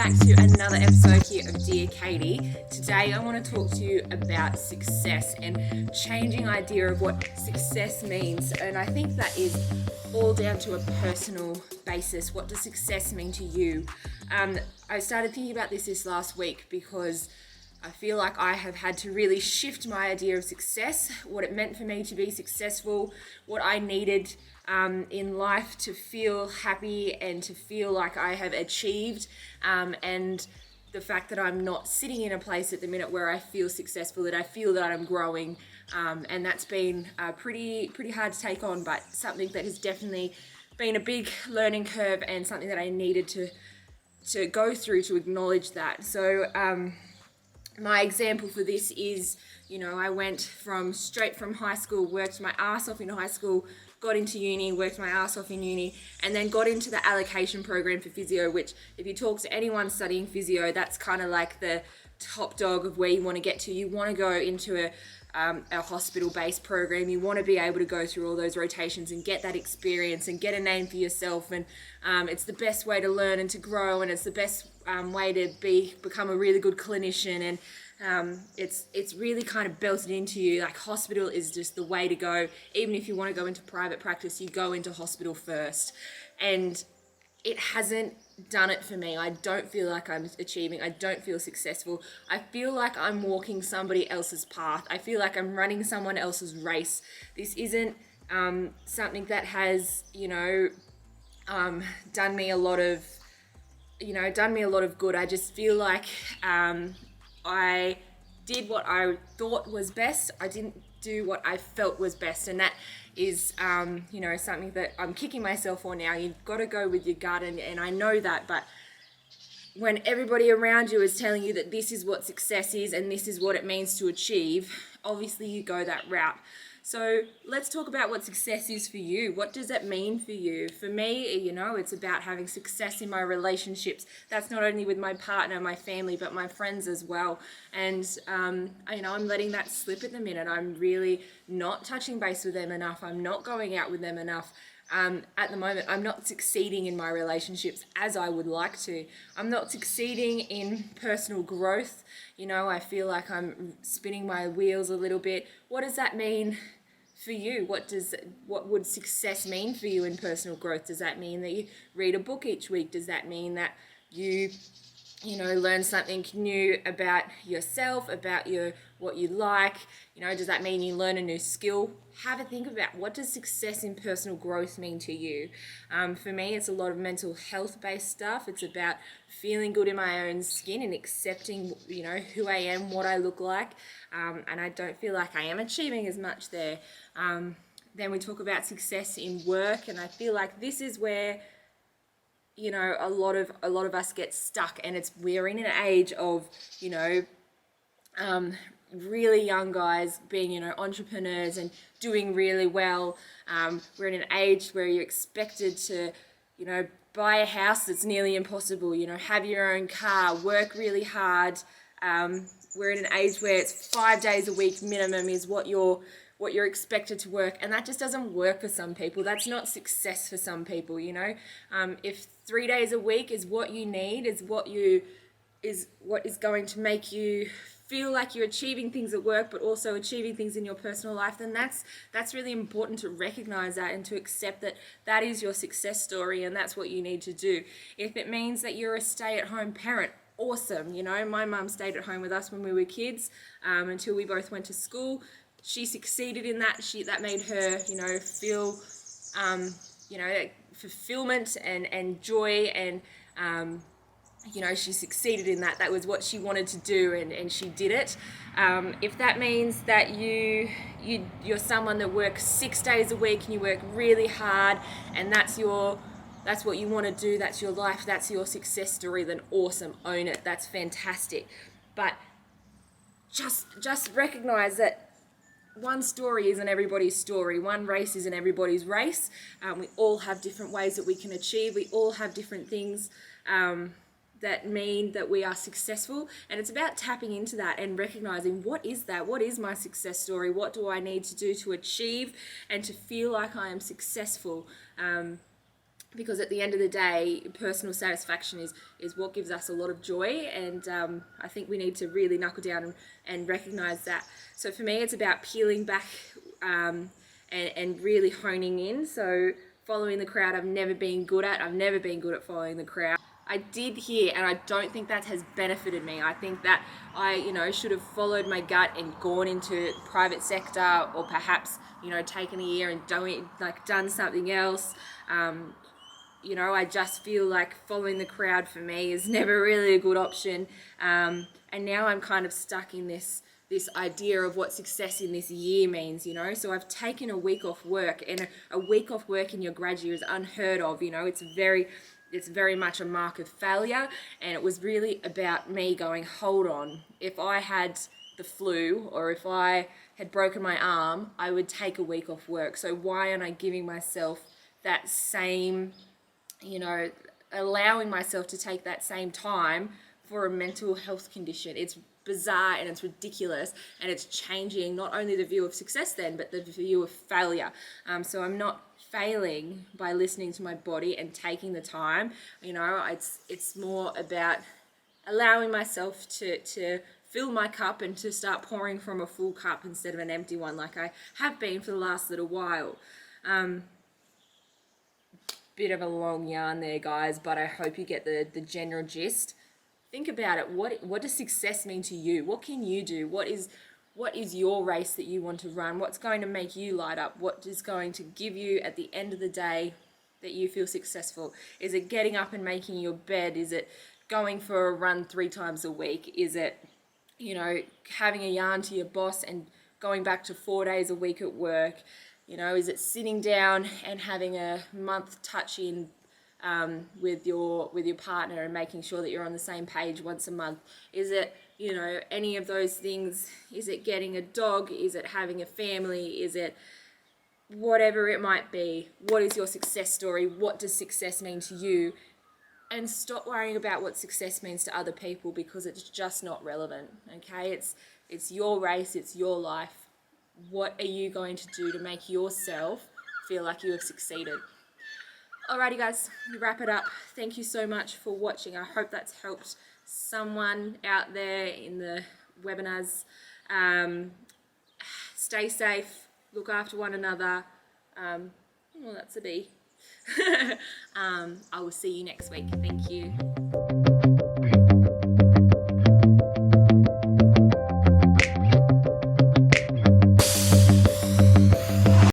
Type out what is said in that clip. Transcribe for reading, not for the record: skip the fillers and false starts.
back to another episode here of Dear Katie. Today I want to talk to you about success and changing idea of what success means. And I think that is all down to a personal basis. What does success mean to you? I started thinking about this last week because I feel like I have had to really shift my idea of success, what it meant for me to be successful, what I needed in life to feel happy and to feel like I have achieved, and the fact that I'm not sitting in a place at the minute where I feel successful, that I feel that I'm growing, and that's been pretty hard to take on, but something that has definitely been a big learning curve and something that I needed to go through to acknowledge that. So my example for this is, I went straight from high school, worked my ass off in high school, got into uni, worked my ass off in uni, and then got into the allocation program for physio, which if you talk to anyone studying physio, that's kind of like the top dog of where you want to get to. You want to go into a hospital-based program. You want to be able to go through all those rotations and get that experience and get a name for yourself. And it's the best way to learn and to grow, and it's the best way to become a really good clinician. And it's really kind of belted into you. Like, hospital is just the way to go. Even if you want to go into private practice, you go into hospital first. And it hasn't done it for me. I don't feel like I'm achieving. I don't feel successful. I feel like I'm walking somebody else's path. I feel like I'm running someone else's race. This isn't something that has, done me a lot of good. I just feel like I did what I thought was best. I didn't do what I felt was best, and that is something that I'm kicking myself for now. You've got to go with your gut, and I know that, but when everybody around you is telling you that this is what success is and this is what it means to achieve, obviously you go that route. So let's talk about what success is for you. What does that mean for you? For me, it's about having success in my relationships. That's not only with my partner, my family, but my friends as well. And, I'm letting that slip at the minute. I'm really not touching base with them enough. I'm not going out with them enough. At the moment, I'm not succeeding in my relationships as I would like to. I'm not succeeding in personal growth. I feel like I'm spinning my wheels a little bit. What does that mean for you? What would success mean for you in personal growth? Does that mean that you read a book each week? Does that mean that you learn something new about yourself, about what you like? Does that mean you learn a new skill? Have a think about, what does success in personal growth mean to you? For me, it's a lot of mental health based stuff. It's about feeling good in my own skin and accepting, who I am, what I look like. And I don't feel like I am achieving as much there. Then we talk about success in work, and I feel like this is where a lot of us get stuck, and we're in an age of really young guys being entrepreneurs and doing really well. We're in an age where you're expected to buy a house that's nearly impossible, have your own car, work really hard. We're in an age where it's 5 days a week minimum is what you're expected to work, and that just doesn't work for some people. That's not success for some people. If 3 days a week is what you need, is what is going to make you feel like you're achieving things at work, but also achieving things in your personal life, then that's really important to recognize that and to accept that is your success story, and that's what you need to do. If it means that you're a stay-at-home parent, awesome. My mum stayed at home with us when we were kids, until we both went to school. She succeeded in that. That made her, feel, fulfillment and joy, and, she succeeded in that. That was what she wanted to do, and she did it. If that means that you're someone that works 6 days a week and you work really hard, and that's what you want to do, that's your life, that's your success story, then awesome, own it. That's fantastic. But just recognize that one story isn't everybody's story. One race isn't everybody's race. We all have different ways that we can achieve. We all have different things that mean that we are successful. And it's about tapping into that and recognizing, what is that? What is my success story? What do I need to do to achieve and to feel like I am successful? because at the end of the day, personal satisfaction is what gives us a lot of joy, and I think we need to really knuckle down and recognize that. So for me, it's about peeling back and really honing in. So following the crowd, I've never been good at. I've never been good at following the crowd. I did hear, and I don't think that has benefited me. I think that I, should have followed my gut and gone into private sector, or perhaps, taken a year and done something else. I just feel like following the crowd for me is never really a good option. And now I'm kind of stuck in this idea of what success in this year means, So I've taken a week off work, and a week off work in your grad year is unheard of, It's very much a mark of failure, and it was really about me going, hold on, if I had the flu or if I had broken my arm, I would take a week off work. So why aren't I giving myself that same, allowing myself to take that same time for a mental health condition? It's bizarre and it's ridiculous, and it's changing not only the view of success then, but the view of failure. So I'm not failing by listening to my body and taking the time. It's more about allowing myself to fill my cup and to start pouring from a full cup instead of an empty one, like I have been for the last little while. Bit of a long yarn there, guys, but I hope you get the general gist. Think about it. What does success mean to you? What can you do? What is your race that you want to run? What's going to make you light up? What is going to give you at the end of the day that you feel successful? Is it getting up and making your bed? Is it going for a run 3 times a week? Is it, having a yarn to your boss and going back to 4 days a week at work? Is it sitting down and having a month touch in with your partner and making sure that you're on the same page once a month? Is it, any of those things? Is it getting a dog? Is it having a family? Is it whatever it might be? What is your success story? What does success mean to you? And stop worrying about what success means to other people, because it's just not relevant. Okay, it's your race, it's your life. What are you going to do to make yourself feel like you have succeeded? Alrighty guys, wrap it up. Thank you so much for watching. I hope that's helped someone out there in the webinars. Stay safe, look after one another. Well, that's a B. I will see you next week. Thank you.